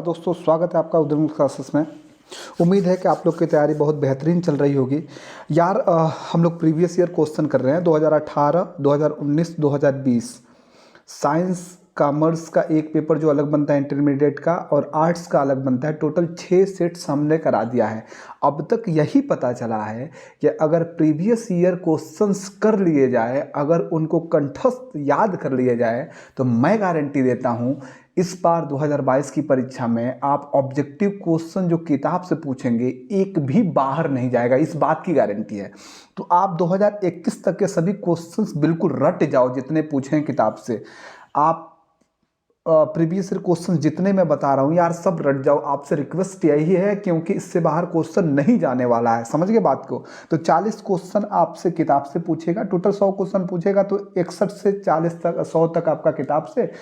दोस्तों, स्वागत है आपका उद्यम क्लासेस में। उम्मीद है कि आप लोग की तैयारी बहुत बेहतरीन चल रही होगी। यार हम लोग प्रीवियस ईयर क्वेश्चन कर रहे हैं 2018, 2019, 2020। साइंस कॉमर्स का एक पेपर जो अलग बनता है इंटरमीडिएट का, और आर्ट्स का अलग बनता है। टोटल 6 सेट्स हमने करा दिया है। अब तक यही पता चला है कि अगर प्रीवियस ईयर क्वेश्चंस कर लिए जाए, अगर उनको कंठस्थ याद कर लिए जाए, तो मैं गारंटी देता हूँ इस बार 2022 की परीक्षा में आप ऑब्जेक्टिव क्वेश्चन जो किताब से पूछेंगे एक भी बाहर नहीं जाएगा, इस बात की गारंटी है। तो आप 2021 तक के सभी क्वेश्चंस बिल्कुल रट जाओ, जितने पूछे हैं किताब से। आप प्रीवियस ईयर क्वेश्चन जितने मैं बता रहा हूँ यार, सब रट जाओ। आपसे रिक्वेस्ट यही है, क्योंकि इससे बाहर क्वेश्चन नहीं जाने वाला है। समझ गए बात को? तो 40 क्वेश्चन आपसे किताब से पूछेगा। टोटल 100 क्वेश्चन पूछेगा, तो 61 से 40 तक, 100 तक आपका किताब से,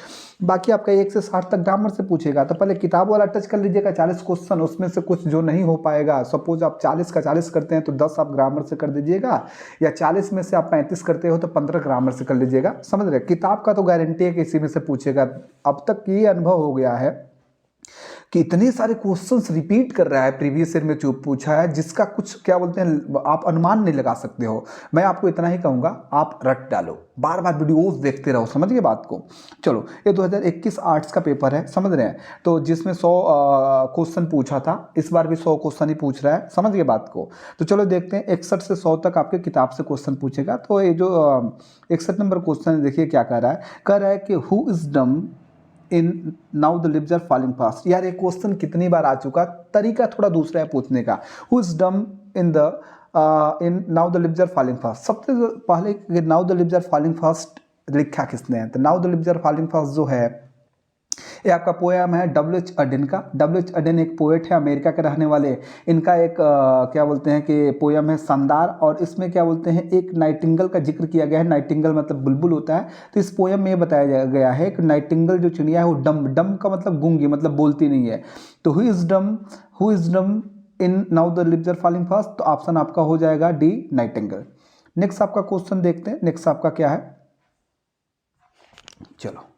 बाकी आपका 1 से 60 तक ग्रामर से पूछेगा। तो पहले किताब वाला टच कर लीजिएगा 40 क्वेश्चन, उसमें से कुछ जो नहीं हो पाएगा, सपोज आप 40 का 40 करते हैं तो 10 आप ग्रामर से कर दीजिएगा, या 40 में से आप 35 करते हो तो 15 ग्रामर से कर लीजिएगा। समझ रहे? किताब का तो गारंटी है कि इसी में से पूछेगा। अब तक ये अनुभव हो गया है कि इतने सारे क्वेश्चंस रिपीट कर रहा है, प्रीवियस ईयर में जो पूछा है, जिसका कुछ क्या बोलते हैं आप अनुमान नहीं लगा सकते हो। मैं आपको इतना ही कहूँगा, आप रट डालो, बार बार वीडियोस देखते रहो। समझ गए बात को? चलो, ये 2021 आर्ट्स का पेपर है, समझ रहे हैं? तो जिसमें 100 क्वेश्चन पूछा था, इस बार भी 100 क्वेश्चन ही पूछ रहा है। समझ गए बात को? तो चलो देखते हैं, 61 से 100 तक आपके किताब से क्वेश्चन पूछेगा। तो ये जो 61 नंबर क्वेश्चन देखिए क्या कह रहा है कि who is dumb in now the leaves are falling fast. यार ये क्वेश्चन कितनी बार आ चुका, तरीका थोड़ा दूसरा है पूछने का। Who is dumb in the in now the leaves are falling fast. सबसे पहले now the leaves are falling fast लिखा किसने है? तो now the leaves are falling fast जो है, ये आपका पोएम है W.H. अडेन का। W.H. अडेन एक पोएट है, अमेरिका के रहने वाले। इनका एक क्या बोलते हैं कि पोएम है शानदार, और इसमें क्या बोलते हैं एक नाइटिंगल का जिक्र किया गया है। नाइटिंगल मतलब बुलबुल होता है। तो इस पोएम में ये बताया गया है कि नाइटिंगल जो चिड़िया है वो डम, डम का मतलब गूंगी, मतलब बोलती नहीं है। तो who is dumb in now the leaves are falling fast. तो ऑप्शन आपका हो जाएगा डी, नाइटिंगल। नेक्स्ट आपका क्वेश्चन देखते हैं। नेक्स्ट आपका क्या है, चलो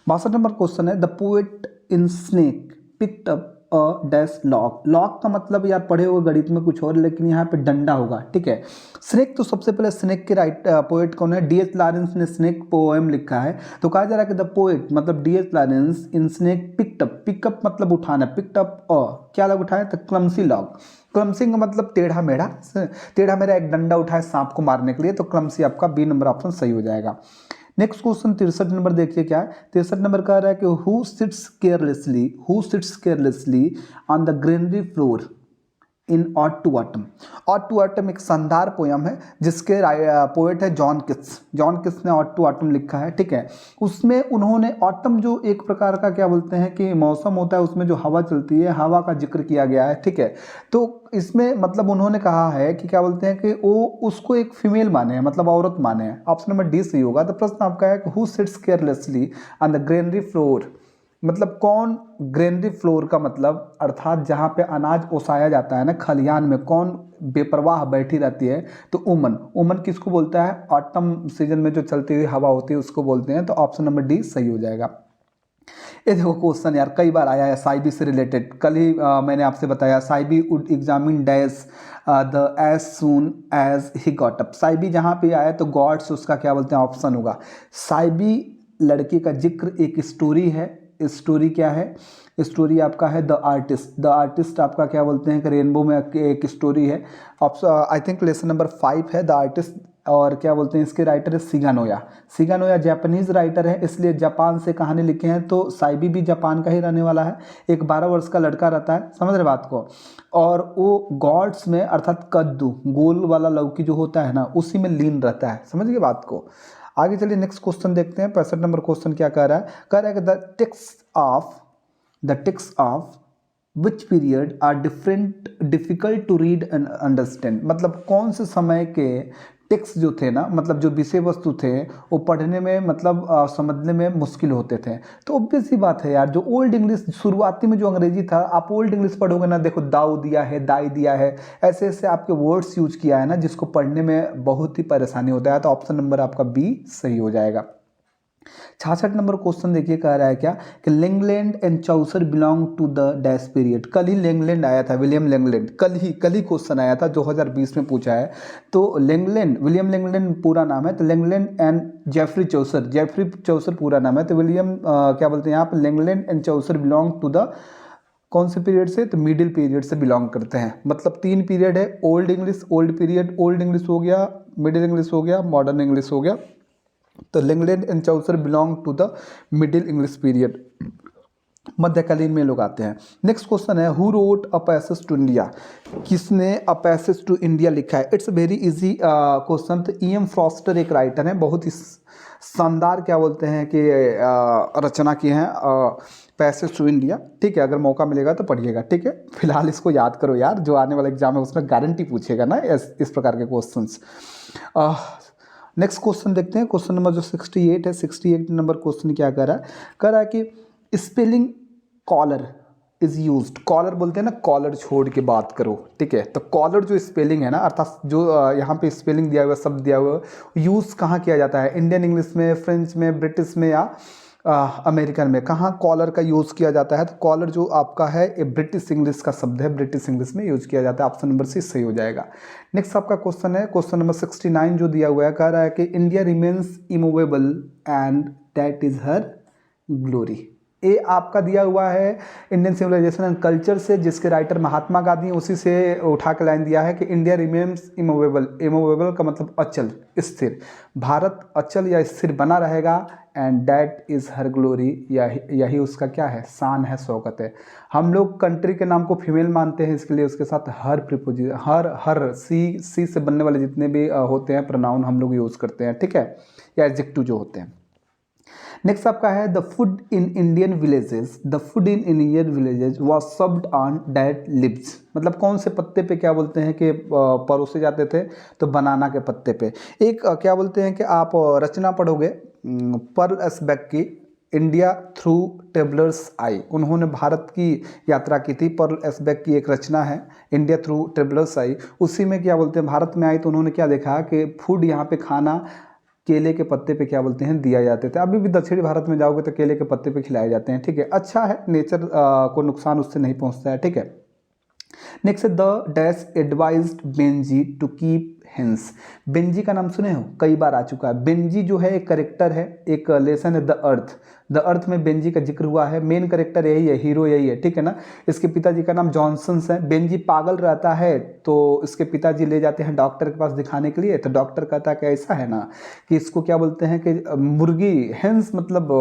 62 नंबर क्वेश्चन है, the poet in snake picked up a dash lock. Lock का मतलब यार पढ़े हुए गणित में कुछ और, लेकिन यहाँ पे डंडा होगा। ठीक है, स्नेक। तो सबसे पहले स्नेक के पोएट कौन है? D.H. लॉरेंस ने स्नेक पोएम लिखा है। तो कहा जा रहा है कि द पोएट मतलब D.H. लॉरेंस इन स्नेक पिक्ड अप, पिकअप मतलब उठाना, पिक्ड अप क्या लग उठाए? तो क्लमसी लॉक। क्लमसी का मतलब टेढ़ा मेढ़ा, टेढ़ा मेढ़ा एक डंडा उठाए सांप को मारने के लिए। तो क्लमसी आपका बी नंबर ऑप्शन सही हो जाएगा। नेक्स्ट क्वेश्चन 63 नंबर देखिए क्या है। 63 नंबर कह रहा है कि who sits carelessly on the greenery floor in ode to autumn. Ode to autumn एक शानदार पोयम है, जिसके पोएट है जॉन किट्स। जॉन किट्स ने ऑट टू ऑटम लिखा है। ठीक है, उसमें उन्होंने ऑटम जो एक प्रकार का क्या बोलते हैं कि मौसम होता है, उसमें जो हवा चलती है, हवा का जिक्र किया गया है। ठीक है, तो इसमें मतलब उन्होंने कहा है कि क्या बोलते हैं कि वो उसको एक फीमेल माने हैं, मतलब औरत माने हैं। ऑप्शन नंबर डी सही होगा। तो प्रश्न आपका है कि who sits carelessly on the greenery floor, मतलब कौन? ग्रेनरी फ्लोर का मतलब अर्थात जहाँ पे अनाज ओसाया जाता है ना, खलिहान में, कौन बेपरवाह बैठी रहती है? तो उमन। उमन किसको बोलता है? ऑटम सीजन में जो चलती हुई हवा होती है उसको बोलते हैं। तो ऑप्शन नंबर डी सही हो जाएगा। ये देखो क्वेश्चन यार कई बार आया है साइबी से रिलेटेड। कल ही मैंने आपसे बताया, साइबी would examine dash the as soon as he got up. साइबी जहाँ पे आया तो गॉड्स उसका क्या बोलते हैं ऑप्शन होगा। साइबी लड़के का जिक्र एक स्टोरी है। स्टोरी क्या है? स्टोरी आपका है द आर्टिस्ट। द आर्टिस्ट आपका क्या बोलते हैं कि रेनबो में एक स्टोरी है। आई थिंक लेसन नंबर 5 है द आर्टिस्ट। और क्या बोलते हैं इसके राइटर है सिगानोया। सिगानोया जापानीज राइटर है, इसलिए जापान से कहानी लिखे हैं। तो साइबी भी जापान का ही रहने वाला है। एक 12 वर्ष का लड़का रहता है, समझ रहे बात को। और वो गॉड्स में अर्थात कद्दू, गोल वाला लौकी जो होता है ना, उसी में लीन रहता है। समझ गए बात को? आगे चलिए नेक्स्ट क्वेश्चन देखते हैं। 65 नंबर क्वेश्चन क्या कह रहा है? कह रहा है कि the text of which period are difficult to read and understand. मतलब कौन से समय के टेक्स्ट जो थे ना, मतलब जो विषय वस्तु थे, वो पढ़ने में मतलब समझने में मुश्किल होते थे। तो ऑब्वियस सी बात है यार, जो ओल्ड इंग्लिश शुरुआती में जो अंग्रेजी था, आप ओल्ड इंग्लिश पढ़ोगे ना, देखो दाऊ दिया है, दाई दिया है, ऐसे ऐसे आपके वर्ड्स यूज किया है ना, जिसको पढ़ने में बहुत ही परेशानी होता है। तो ऑप्शन नंबर आपका बी सही हो जाएगा। 66 नंबर क्वेश्चन देखिए कह रहा है क्या कि Langland and Chaucer belong to the dash period. कल ही लैंगलैंड आया था, विलियम लैंगलैंड, कल ही क्वेश्चन आया था, 2020 में पूछा है। तो लैंगलैंड, विलियम लैंगलैंड पूरा नाम है, तो लैंगलैंड एंड जेफरी चौसर पूरा नाम है। तो विलियम क्या बोलते हैं यहाँ पर, Langland and Chaucer belong to the कौन से पीरियड से, तो मिडिल पीरियड से बिलोंग करते हैं। मतलब 3 पीरियड है, old English, old period, old English हो गया, मिडिल इंग्लिश हो गया, मॉडर्न इंग्लिश हो गया। तो Langland and Chaucer belong to the middle English period, मध्यकालीन में लोग आते हैं। नेक्स्ट क्वेश्चन है, who wrote a passage to India. किसने अ पैसेज टू इंडिया लिखा है। It's very easy question. तो E.M. फॉस्टर एक राइटर हैं, बहुत ही शानदार क्या बोलते हैं कि रचना की है पैसेज टू इंडिया। ठीक है, अगर मौका मिलेगा तो पढ़िएगा। ठीक है, फिलहाल इसको याद करो यार, जो आने वाला एग्जाम है उसमें गारंटी पूछेगा ना इस प्रकार के क्वेश्चंस। नेक्स्ट क्वेश्चन देखते हैं, क्वेश्चन नंबर जो 68 है, 68 नंबर क्वेश्चन क्या कह रहा है कि spelling colour is used. Colour बोलते हैं ना, कॉलर छोड़ के बात करो। ठीक है, तो कॉलर जो स्पेलिंग है ना, अर्थात जो यहाँ पे स्पेलिंग दिया हुआ, शब्द दिया हुआ, यूज़ कहाँ किया जाता है, इंडियन इंग्लिश में, फ्रेंच में, ब्रिटिश में, या अमेरिकन में, कहाँ कॉलर का यूज़ किया जाता है। तो कॉलर जो आपका है ये ब्रिटिश इंग्लिश का शब्द है, ब्रिटिश इंग्लिश में यूज़ किया जाता है। ऑप्शन नंबर सी सही हो जाएगा। नेक्स्ट आपका क्वेश्चन है, क्वेश्चन नंबर 69 जो दिया हुआ है, कह रहा है कि India remains immovable and that is her glory. ये आपका दिया हुआ है इंडियन सिविलाइजेशन एंड कल्चर से, जिसके राइटर महात्मा गांधी, उसी से उठा के लाइन दिया है कि इंडिया रिमेन्स इमूवेबल। इमूवेबल का मतलब अचल, स्थिर। भारत अचल या स्थिर बना रहेगा, and that is her glory, यही उसका क्या है, शान है, शौकत है। हम लोग कंट्री के नाम को फीमेल मानते हैं, इसके लिए उसके साथ हर प्रीपोजिशन, हर सी से बनने वाले जितने भी होते हैं प्रोनाउन हम लोग यूज़ करते हैं। ठीक है, या एडजेक्टिव जो होते हैं। नेक्स्ट आपका है, the food in Indian villages, the food in Indian villages was served on dead leaves. मतलब कौन से पत्ते पे क्या बोलते हैं कि परोसे जाते थे, तो बनाना के पत्ते पे। एक क्या बोलते हैं कि आप रचना पढ़ोगे पर्ल एस्बेक की, इंडिया थ्रू ट्रेवलर्स आई। उन्होंने भारत की यात्रा की थी, पर्ल एस्बेक की एक रचना है इंडिया थ्रू ट्रेवलर्स आई। उसी में क्या बोलते हैं, भारत में आई तो उन्होंने क्या देखा कि फूड यहाँ पे खाना केले के पत्ते पे क्या बोलते हैं दिया जाते थे। अभी भी दक्षिणी भारत में जाओगे तो केले के पत्ते पे खिलाए जाते हैं। ठीक है, अच्छा है, नेचर को नुकसान उससे नहीं पहुंचता है। ठीक है, next the dash advised Benjy to keep hens. Benjy का नाम सुने हो, कई बार आ चुका है। बेंजी जो है एक करेक्टर है, एक लेसन है, द अर्थ। द अर्थ में बेंजी का जिक्र हुआ है, मेन करेक्टर यही है, हीरो यही है। ठीक है ना, इसके पिताजी का नाम जॉनसन्स है। बेंजी पागल रहता है तो इसके पिताजी ले जाते हैं डॉक्टर के पास दिखाने के लिए। तो डॉक्टर कहता है कि ऐसा है ना कि इसको क्या बोलते हैं कि मुर्गी, हेंस मतलब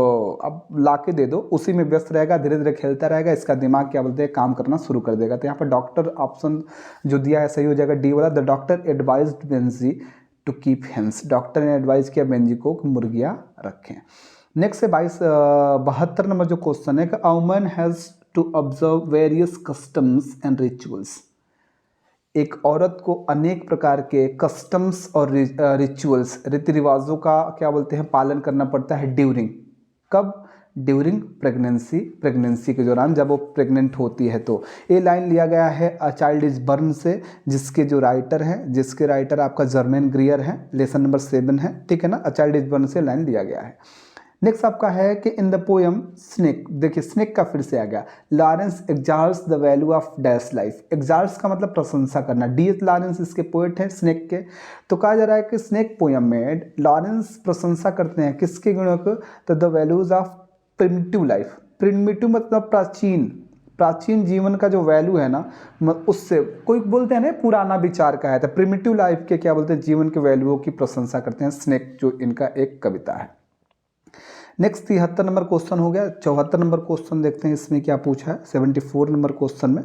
अब ला के दे दो, उसी में व्यस्त रहेगा, धीरे धीरे खेलता रहेगा, इसका दिमाग क्या बोलते हैं काम करना शुरू कर देगा। तो यहाँ पर डॉक्टर ऑप्शन जो दिया है सही हो जाएगा, डी वाला। The doctor advised Benjy to keep hens. Doctor ने एडवाइस किया बेंजी को कि मुर्गियाँ रखें। नेक्स्ट है 72 नंबर जो क्वेश्चन है कि a woman has to observe various customs and rituals. एक औरत को अनेक प्रकार के कस्टम्स और रिचुअल्स, रीति रिवाजों का क्या बोलते हैं पालन करना पड़ता है। ड्यूरिंग, कब, ड्यूरिंग प्रेगनेंसी के दौरान, जब वो प्रेग्नेंट होती है। तो ये लाइन लिया गया है अ चाइल्ड इज बर्न से, जिसके राइटर आपका जर्मेन ग्रियर है, लेसन नंबर 7 है। ठीक है ना, अ चाइल्ड इज बर्न से लाइन लिया गया है। नेक्स्ट आपका है कि इन द पोएम स्नेक, देखिए स्नेक का फिर से आ गया, Lawrence exalts the value of dash life. Exalts का मतलब प्रशंसा करना, D.H. लॉरेंस इसके पोएट हैं स्नेक के। तो कहा जा रहा है कि स्नेक पोएम में लॉरेंस प्रशंसा करते हैं किसके गुणों को, तो the values of primitive life. Primitive मतलब प्राचीन जीवन का जो वैल्यू है ना, उससे कोई बोलते हैं ना पुराना विचार का है, तो प्रिमिटिव लाइफ के क्या बोलते हैं जीवन के वैल्यूओं की प्रशंसा करते हैं स्नेक, जो इनका एक कविता है। नेक्स्ट 73 नंबर क्वेश्चन हो गया। 74 नंबर क्वेश्चन देखते हैं इसमें क्या पूछा है। 74 नंबर क्वेश्चन में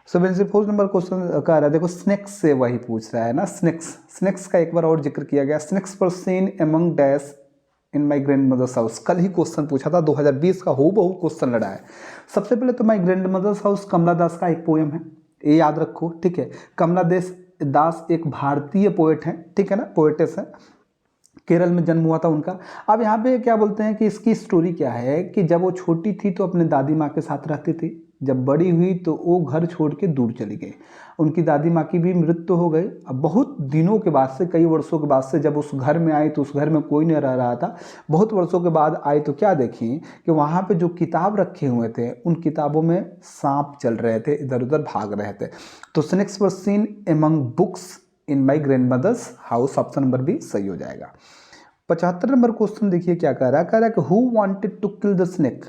74 नंबर क्वेश्चन कह रहा है, देखो स्नेक्स से वही पूछ रहा है ना, स्नेक्स का एक बार और जिक्र किया गया। स्नेक्स पर seen among dash in my grandmother's house. कल ही क्वेश्चन पूछा था, 2020 का हूबहू क्वेश्चन लड़ा है। सबसे पहले तो माई ग्रैंड मदर्स हाउस कमला दास का एक पोएम है, ये याद रखो। ठीक है, कमला दास एक भारतीय पोएट है। ठीक है ना, पोएटेस है, केरल में जन्म हुआ था उनका। अब यहाँ पे क्या बोलते हैं कि इसकी स्टोरी क्या है कि जब वो छोटी थी तो अपने दादी माँ के साथ रहती थी। जब बड़ी हुई तो वो घर छोड़ के दूर चली गई। उनकी दादी माँ की भी मृत्यु हो गई। अब बहुत दिनों के बाद से, कई वर्षों के बाद से जब उस घर में आई तो उस घर में कोई नहीं रह रहा था। बहुत वर्षों के बाद आई तो क्या देखी कि वहाँ पे जो किताब रखे हुए थे उन किताबों में सांप चल रहे थे, इधर उधर भाग रहे थे। तो snakes were seen among books in my grandmother's house, option number B सही हो जाएगा। 75 नंबर क्वेश्चन देखिए क्या कह रहा है कि who wanted to kill the snake,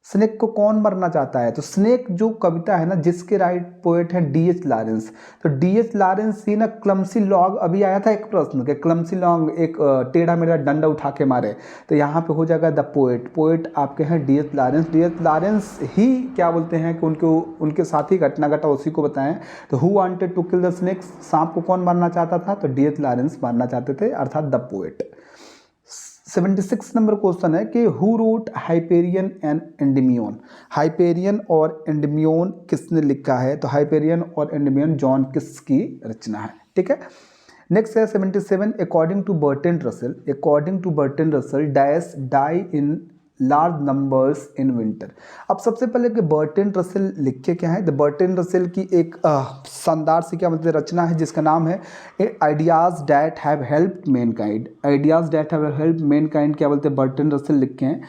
snake को कौन मरना चाहता है। तो स्नेक जो कविता है ना, जिसके राइट पोएट है डीएच लॉरेंस। तो डीएच लॉरेंस ही ना क्लमसी लॉन्ग, अभी आया था एक प्रश्न के क्लमसी लॉन्ग एक टेढ़ा मेढ़ा डंडा उठा के मारे, तो यहाँ पे हो जाएगा द पोएट। पोएट आपके हैं डीएच लॉरेंस। डीएच लॉरेंस ही क्या बोलते हैं कि उनके साथ ही घटना घटा, उसी को बताएं। तो who wanted to kill the snake, सांप को कौन मारना चाहता था, तो डीएच लॉरेंस मारना चाहते थे, अर्थात द पोएट। 76 नंबर क्वेश्चन है कि who wrote Hyperion and Endymion, Hyperion और एंडेमियन किसने लिखा है। तो हाइपेरियन और एंडेमियन जॉन किस की रचना है, ठीक है। नेक्स्ट है 77, according to Bertrand Russell, according to Bertrand Russell dash die in large numbers in winter. अब सबसे पहले कि बर्ट्रैंड रसेल लिखे क्या है। द बर्ट्रैंड रसेल की एक शानदार सी क्या मतलब रचना है जिसका नाम है ideas that have helped Mankind. Ideas that have helped Mankind क्या बोलते हैं, बर्ट्रैंड रसेल लिखे हैं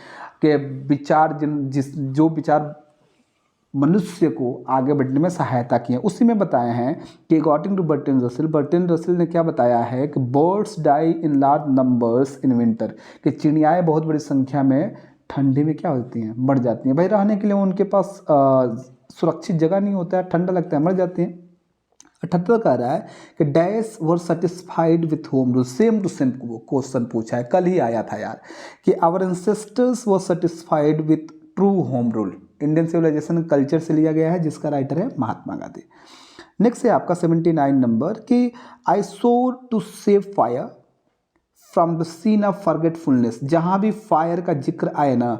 कि विचार जो विचार मनुष्य को आगे बढ़ने में सहायता की है, उसी में बताए हैं कि according to Bertrand Russell, Bertrand Russell ने क्या बताया है कि birds die in large numbers in winter, कि चिड़ियाएँ बहुत बड़ी संख्या में ठंडी में क्या होती हैं, मर जाती हैं। भाई रहने के लिए उनके पास सुरक्षित जगह नहीं होता है, ठंडा लगता है, मर जाती हैं। 78 कह रहा है कि dash were satisfied with home rule, same to same question पूछा है, कल ही आया था यार, कि our ancestors were satisfied with true home rule. Indian civilisation culture से लिया गया है, जिसका राइटर है महात्मा गांधी। नेक्स्ट है आपका 79 नंबर कि I soar to save fire from the scene of forgetfulness. जहाँ भी फायर का जिक्र आए ना,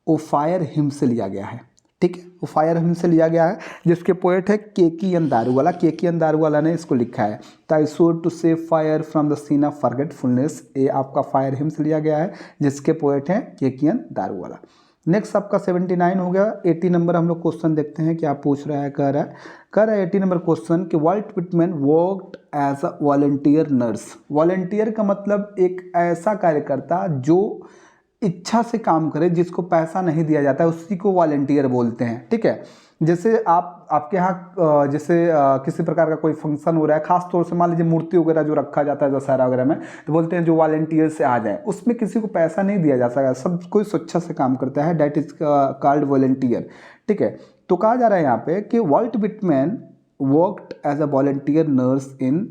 वो फायर हिम से लिया गया है, ठीक है, वो फायर हिम से लिया गया है, जिसके पोएट है केकीएन दारूवाला। केकीएन दारूवाला ने इसको लिखा है। तो I soar to save fire from the scene of forgetfulness, ये आपका फायर हिम से लिया गया है, जिसके पोएट हैं केकीएन दारूवाला। नेक्स्ट आपका 79 हो गया। 80 नंबर हम लोग क्वेश्चन देखते हैं क्या पूछ रहा है। कह रहा है 80 नंबर क्वेश्चन कि Walt Whitman worked as a volunteer nurse. Volunteer का मतलब एक ऐसा कार्यकर्ता जो इच्छा से काम करे, जिसको पैसा नहीं दिया जाता है, उसी को वॉलंटियर बोलते हैं, ठीक है। जैसे आपके यहाँ जैसे किसी प्रकार का कोई फंक्शन हो रहा है, खास तौर से मान लीजिए मूर्ति वगैरह जो रखा जाता है दशहरा वगैरह में, तो बोलते हैं जो वॉलंटियर से आ जाए, उसमें किसी को पैसा नहीं दिया जा सकता, सब कोई स्वेच्छा से काम करता है, डैट इज कॉल्ड वॉलंटियर, ठीक है। तो कहा जा रहा है यहाँ पे कि Walt Whitman worked as a volunteer nurse in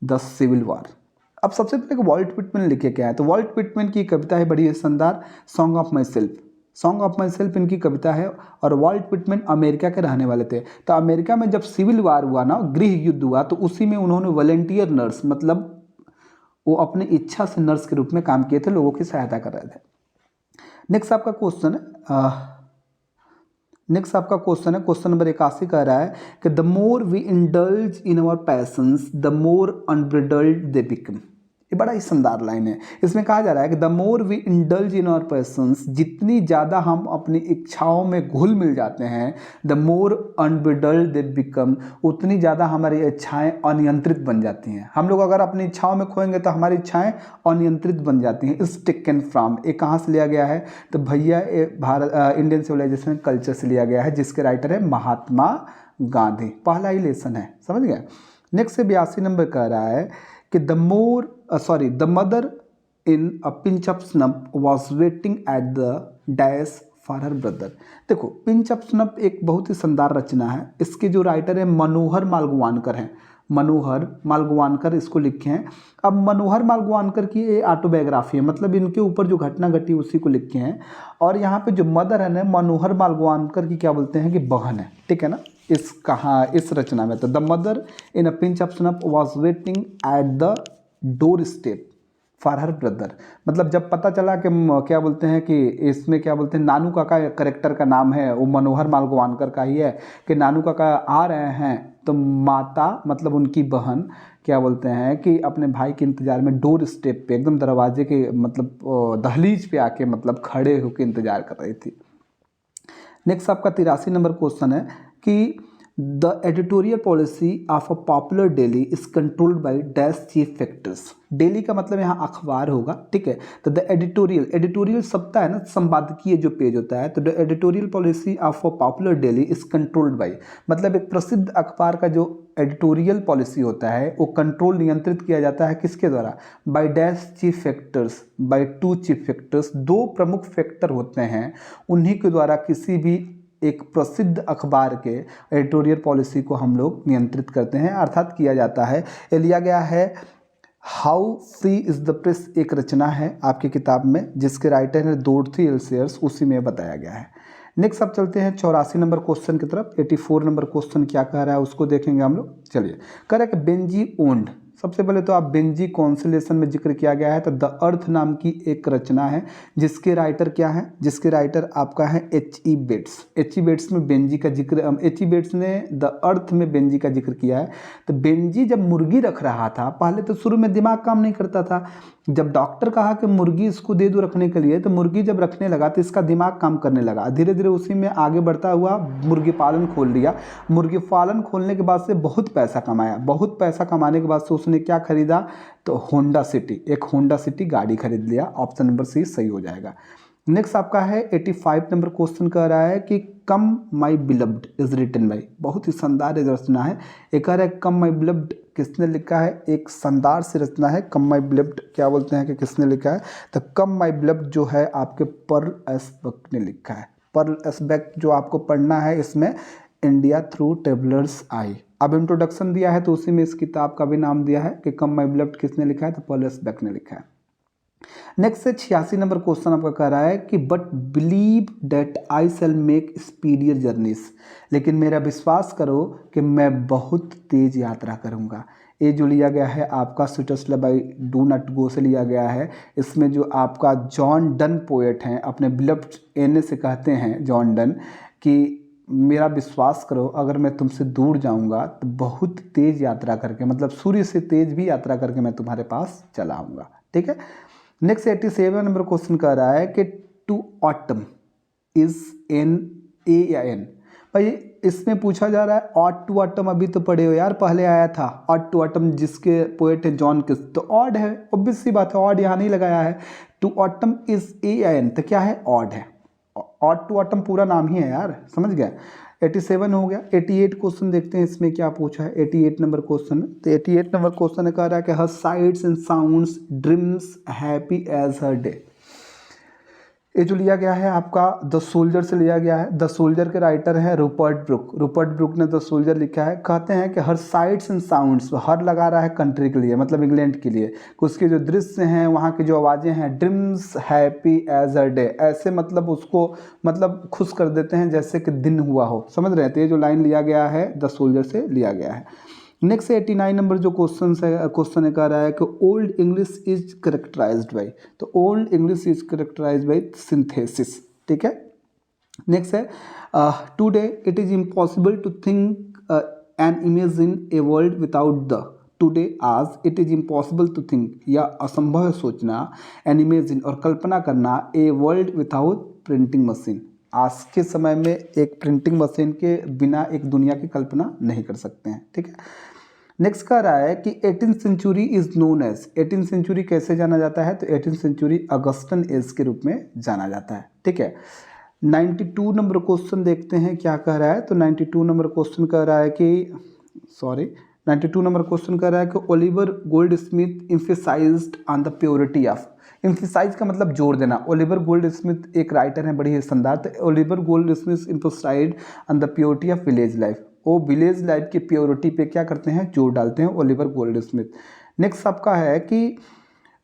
the civil war. अब सबसे पहले वाल्ट विटमैन लिखे क्या है। तो वाल्ट विटमैन की कविता है बड़ी शानदार, song of my self. Song of my self इनकी कविता है। और वाल्ट विटमैन अमेरिका के रहने वाले थे। तो अमेरिका में जब सिविल वार हुआ ना, गृह युद्ध हुआ, तो उसी में उन्होंने वॉलंटियर नर्स, मतलब वो अपनी इच्छा से नर्स के रूप में काम किए थे, लोगों की सहायता कर रहे थे। नेक्स्ट आपका क्वेश्चन है क्वेश्चन नंबर 81 कह रहा है कि the more we indulge in our passions the more unbridled they become. ये बड़ा ही शानदार लाइन है। इसमें कहा जा रहा है कि the more we indulge in our passions, जितनी ज़्यादा हम अपनी इच्छाओं में घुल मिल जाते हैं, the more unbridled they become, उतनी ज़्यादा हमारी इच्छाएं अनियंत्रित बन जाती हैं। हम लोग अगर अपनी इच्छाओं में खोएंगे तो हमारी इच्छाएं अनियंत्रित बन जाती हैं। इस टेकन फ्रॉम, ये कहाँ से लिया गया है। तो भैया ये इंडियन सिविलाइजेशन कल्चर से लिया गया है, जिसके राइटर है महात्मा गांधी। पहला ही लेसन है, समझ गए। नेक्स्ट से 82 नंबर कह रहा है कि the mother in a pinch of snuff was waiting at the dash for her brother. देखो, पिंच ऑफ स्नफ एक बहुत ही शानदार रचना है। इसके जो राइटर है मनोहर मालगुवानकर हैं। मनोहर मालगुवानकर इसको लिखे हैं। अब मनोहर मालगुवानकर की ये ऑटोबायोग्राफी है, मतलब इनके ऊपर जो घटना घटी उसी को लिखे हैं। और यहाँ पे जो मदर है ना, मनोहर मालगुवानकर की क्या बोलते हैं कि बहन है, ठीक है ना, इस रचना में। तो the mother in a pinch of snuff was waiting at the door step for her brother, मतलब जब पता चला कि क्या बोलते हैं कि इसमें क्या बोलते हैं, नानू काका करेक्टर का नाम है, वो मनोहर मालगुवानकर का ही है, कि नानू काका आ रहे हैं, तो माता मतलब उनकी बहन क्या बोलते हैं कि अपने भाई के इंतजार में डोर स्टेप पे, एकदम दरवाजे के मतलब दहलीज पे आके मतलब खड़े होकर इंतजार कर रही थी। नेक्स्ट आपका 83 नंबर क्वेश्चन है कि the editorial policy of a popular daily is controlled by dash chief factors. Daily का मतलब यहाँ अखबार होगा, ठीक है। तो द एडिटोरियल सबका है ना, संपादकीय जो पेज होता है, तो the editorial policy of a popular daily is controlled by, मतलब एक प्रसिद्ध अखबार का जो एडिटोरियल पॉलिसी होता है वो कंट्रोल नियंत्रित किया जाता है किसके द्वारा, by dash chief factors, by two chief factors, दो प्रमुख फैक्टर होते हैं, उन्हीं के द्वारा किसी भी एक प्रसिद्ध अखबार के एडिटोरियल पॉलिसी को हम लोग नियंत्रित करते हैं, अर्थात किया जाता है। ये लिया गया है how free is the press, एक रचना है आपकी किताब में जिसके राइटर है डोरथी एल्सेयर्स, उसी में बताया गया है। नेक्स्ट अब चलते हैं 84 नंबर क्वेश्चन की तरफ। 84 नंबर क्वेश्चन क्या कह रहा है उसको देखेंगे हम लोग। चलिए, कह रहा है कि बेंजी ओन्ड, सबसे पहले तो आप बेंजी कॉन्सलेशन में जिक्र किया गया है, तो द अर्थ नाम की एक रचना है जिसके राइटर क्या है, जिसके राइटर आपका है H.E. बेट्स। H.E. बेट्स में बेंजी का जिक्र, H.E. बेट्स ने द अर्थ में बेंजी का जिक्र किया है। तो बेंजी जब मुर्गी रख रहा था, पहले तो शुरू में दिमाग काम नहीं करता था, जब डॉक्टर कहा कि मुर्गी इसको दे दो रखने के लिए, तो मुर्गी जब रखने लगा तो इसका दिमाग काम करने लगा, धीरे धीरे उसी में आगे बढ़ता हुआ मुर्गी पालन खोल लिया। मुर्गी पालन खोलने के बाद से बहुत पैसा कमाया, बहुत पैसा कमाने के बाद से उसने क्या खरीदा, तो होंडा सिटी, एक होंडा सिटी गाड़ी खरीद लिया। ऑप्शन नंबर सी सही हो जाएगा। नेक्स्ट आपका है 85 नंबर क्वेश्चन कह रहा है कि कम माई बिलव्ड इज रिटन बाई, बहुत ही शानदार रचना है। एक कह रहा है कम माई बिलव्ड किसने लिखा है, एक शानदार सी रचना है। कम माई बिलव्ड क्या बोलते हैं कि किसने लिखा है, तो कम माई बिलव्ड जो है आपके पर्ल एस्बेक ने लिखा है। पर्ल एस्बेक जो आपको पढ़ना है, इसमें इंडिया थ्रू ट्रेवलर्स आई, अब इंट्रोडक्शन दिया है तो उसी में इस किताब का भी नाम दिया है कि कम माई बिलव्ड किसने लिखा है, तो पर्ल एस्बेक ने लिखा है। नेक्स्ट से 86 नंबर क्वेश्चन आपका कह रहा है कि but believe that I shall make speedier journeys, लेकिन मेरा विश्वास करो कि मैं बहुत तेज यात्रा करूंगा। ये जो लिया गया है आपका स्वीटसले बाय डू नॉट गो से लिया गया है। इसमें जो आपका जॉन डन पोएट हैं, अपने बिलव्ड एने से कहते हैं जॉन डन कि मेरा विश्वास करो अगर मैं तुमसे दूर जाऊंगा तो बहुत तेज यात्रा करके, मतलब सूर्य से तेज भी यात्रा करके मैं तुम्हारे पास चला आऊँगा, ठीक है। नेक्स्ट 87 नंबर क्वेश्चन कह रहा है कि to autumn is an a या एन, भाई इसमें पूछा जा रहा है ऑट टू ऑटम, अभी तो पढ़े हो यार, पहले आया था ऑट टू ऑटम जिसके पोएट है जॉन किस, तो ऑड है, ऑब्वियस सी बात है, ऑड यहाँ नहीं लगाया है। टू ऑटम इज ए या एन, तो क्या है, ऑड है। ऑट टू ऑटम पूरा नाम ही है यार, समझ गया। 87 हो गया। 88 क्वेश्चन देखते हैं इसमें क्या पूछा है। 88 नंबर क्वेश्चन, तो 88 नंबर क्वेश्चन कह रहा है कि her sights and sounds dreams happy as her day. ये जो लिया गया है आपका द सोल्जर से लिया गया है। द सोल्जर के राइटर हैं रूपर्ट ब्रुक। रूपर्ट ब्रुक ने द सोल्जर लिखा है। कहते हैं कि हर साइट्स एंड साउंड्स, हर लगा रहा है कंट्री के लिए, मतलब इंग्लैंड के लिए, उसके जो दृश्य हैं, वहाँ की जो आवाज़ें हैं, dreams happy as a day, ऐसे मतलब उसको मतलब खुश कर देते हैं जैसे कि दिन हुआ हो, समझ रहे हैं। तो ये जो लाइन लिया गया है द सोल्जर से लिया गया है। नेक्स्ट 89 नंबर जो क्वेश्चन है कह रहा है कि old English is characterized by, तो old English is characterized by synthesis, ठीक है। नेक्स्ट है today it is impossible to think and imagine a world without the, today आज it is impossible to think, या असंभव है सोचना, एंड इमेजिन और कल्पना करना, a world without printing machine, आज के समय में एक प्रिंटिंग मशीन के बिना एक दुनिया की कल्पना नहीं कर सकते हैं, ठीक है। नेक्स्ट कह रहा है कि 18th century is known as, 18th century कैसे जाना जाता है, तो 18th सेंचुरी अगस्टन एज के रूप में जाना जाता है, ठीक है। 92 नंबर क्वेश्चन देखते हैं क्या कह रहा है। तो 92 नंबर क्वेश्चन कह रहा है कि 92 नंबर क्वेश्चन कह रहा है कि Oliver Goldsmith emphasised on the purity of, emphasise का मतलब जोर देना। ओलिवर गोल्ड स्मिथ एक राइटर हैं बड़ी ही शानदार, तो Oliver Goldsmith emphasised on the purity of village life, वो विलेज लाइफ की प्योरिटी पे क्या करते हैं, जोर डालते हैं ओलिवर गोल्ड स्मिथ। नेक्स्ट आपका है कि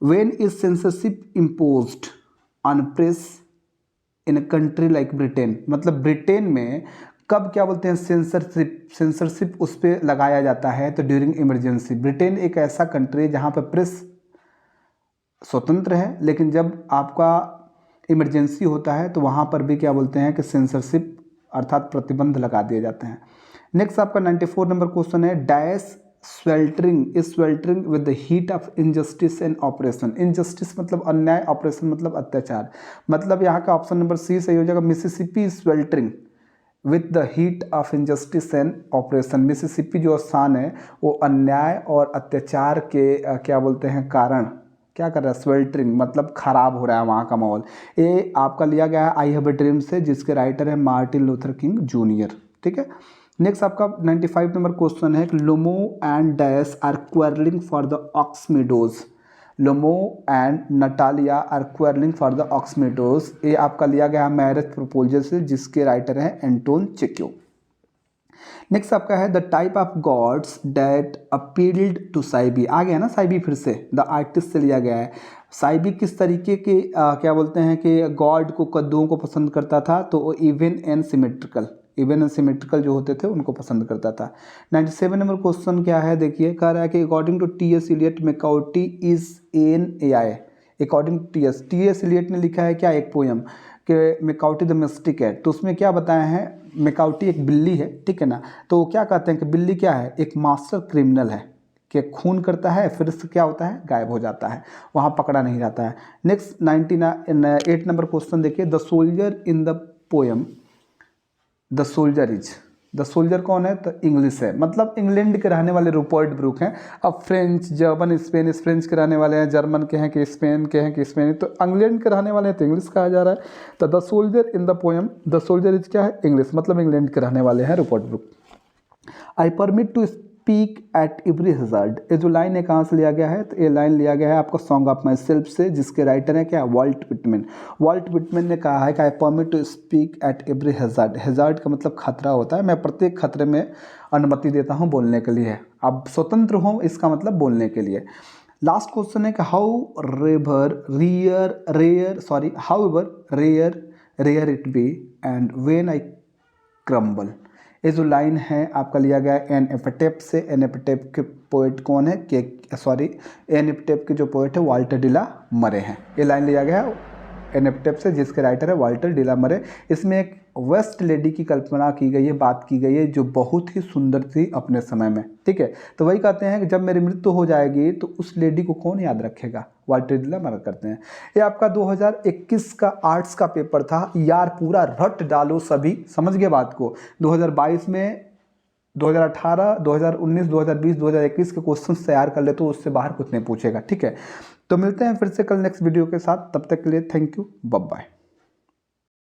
when is censorship imposed on press in a country like Britain, मतलब ब्रिटेन में कब क्या बोलते हैं सेंसरशिप उस पर लगाया जाता है, तो ड्यूरिंग इमरजेंसी। ब्रिटेन एक ऐसा कंट्री है जहाँ पर प्रेस स्वतंत्र है, लेकिन जब आपका इमरजेंसी होता है तो वहाँ पर भी क्या बोलते हैं कि सेंसरशिप अर्थात प्रतिबंध लगा दिए जाते हैं। नेक्स्ट आपका 94 नंबर क्वेश्चन है dash sweltering is sweltering with the heat of injustice and operation. Injustice मतलब अन्याय, ऑपरेशन मतलब अत्याचार, मतलब यहाँ का ऑप्शन नंबर सी सही हो जाएगा, Mississippi sweltering. With the heat of injustice and operation. Mississippi जो स्थान है वो अन्याय और अत्याचार के क्या बोलते हैं कारण क्या कर रहा है, स्वेल्टरिंग मतलब खराब हो रहा है वहाँ का माहौल। ये आपका लिया गया है आई हैव अ ड्रीम से, जिसके राइटर है मार्टिन लूथर किंग जूनियर। ठीक है, नेक्स्ट आपका 95 नंबर क्वेश्चन है, Lomov and dash are quarrelling for the ox meadows. Lomov and Natalia are quarrelling for the ox meadows. ये आपका लिया गया है मैरिज प्रपोजल से, जिसके राइटर हैं एंटोन चेक्यो। नेक्स्ट आपका है the type of gods that appealed to साइबी। आ गया ना साइबी फिर से, द आर्टिस्ट से लिया गया है। साइबी किस तरीके के क्या बोलते हैं कि गॉड को, कद्दुओं को पसंद करता था, तो वो इवन एंड सिमेट्रिकल जो होते थे उनको पसंद करता था। 97 नंबर क्वेश्चन क्या है देखिए, कह रहा है कि according to T S. Eliot Macavity is an AI। According to T S. Eliot ने लिखा है क्या, एक पोयम कि मैकॉटी द मिस्टिक है, तो उसमें क्या बताया है, मैकॉटी एक बिल्ली है, ठीक है ना, तो वो क्या कहते हैं कि बिल्ली क्या है, एक मास्टर क्रिमिनल है कि खून करता है फिर से क्या होता है, गायब हो जाता है, वहाँ पकड़ा नहीं जाता है। नेक्स्ट 98 नंबर क्वेश्चन देखिए, the soldier in the poem the soldier कौन है, तो इंग्लिश है, मतलब इंग्लैंड के रहने वाले रूपर्ट ब्रूक हैं। अब फ्रेंच, जर्मन, स्पेनिश, फ्रेंच के रहने वाले हैं, जर्मन के हैं कि स्पेन के हैं कि स्पेनिश, तो इंग्लैंड के रहने वाले हैं तो इंग्लिश कहा जा रहा है। तो the soldier in the poem, the soldier is क्या है, इंग्लिश, मतलब इंग्लैंड के रहने वाले हैं Rupert Brooke. I permit to speak at every hazard. ये जो लाइन है कहाँ से लिया गया है, तो ये लाइन लिया गया है आपका सॉन्ग ऑफ माई सेल्फ से, जिसके राइटर है क्या, वॉल्ट विटमैन। वॉल्ट विटमैन ने कहा है कि I permit to speak at every hazard. Hazard का मतलब खतरा होता है, मैं प्रत्येक खतरे में अनुमति देता हूँ बोलने के लिए। अब स्वतंत्र हूँ इसका मतलब बोलने के लिए। लास्ट क्वेश्चन है कि how rare it be and when I crumble. ये जो लाइन है आपका लिया गया है एन एपिटेप से। एन एपिटेप के पोएट कौन है, एन एपिटेप के जो पोएट है वाल्टर डिला मरे हैं। ये लाइन लिया गया है एन एपिटेप से, जिसके राइटर है वाल्टर डिला मरे। इसमें एक वेस्ट लेडी की कल्पना की गई है, बात की गई है, जो बहुत ही सुंदर थी अपने समय में, ठीक है। तो वही कहते हैं कि जब मेरी मृत्यु हो जाएगी तो उस लेडी को कौन याद रखेगा, वाल्टर डिला मरे करते हैं। ये आपका 2021 का आर्ट्स का पेपर था यार, पूरा रट डालो सभी, समझ गए बात को। 2022 में 2018, 2019, 2020, 2021 के क्वेश्चन तैयार कर ले तो उससे बाहर कुछ नहीं पूछेगा, ठीक है। तो मिलते हैं फिर से कल नेक्स्ट वीडियो के साथ, तब तक के लिए थैंक यू, बाय बाय।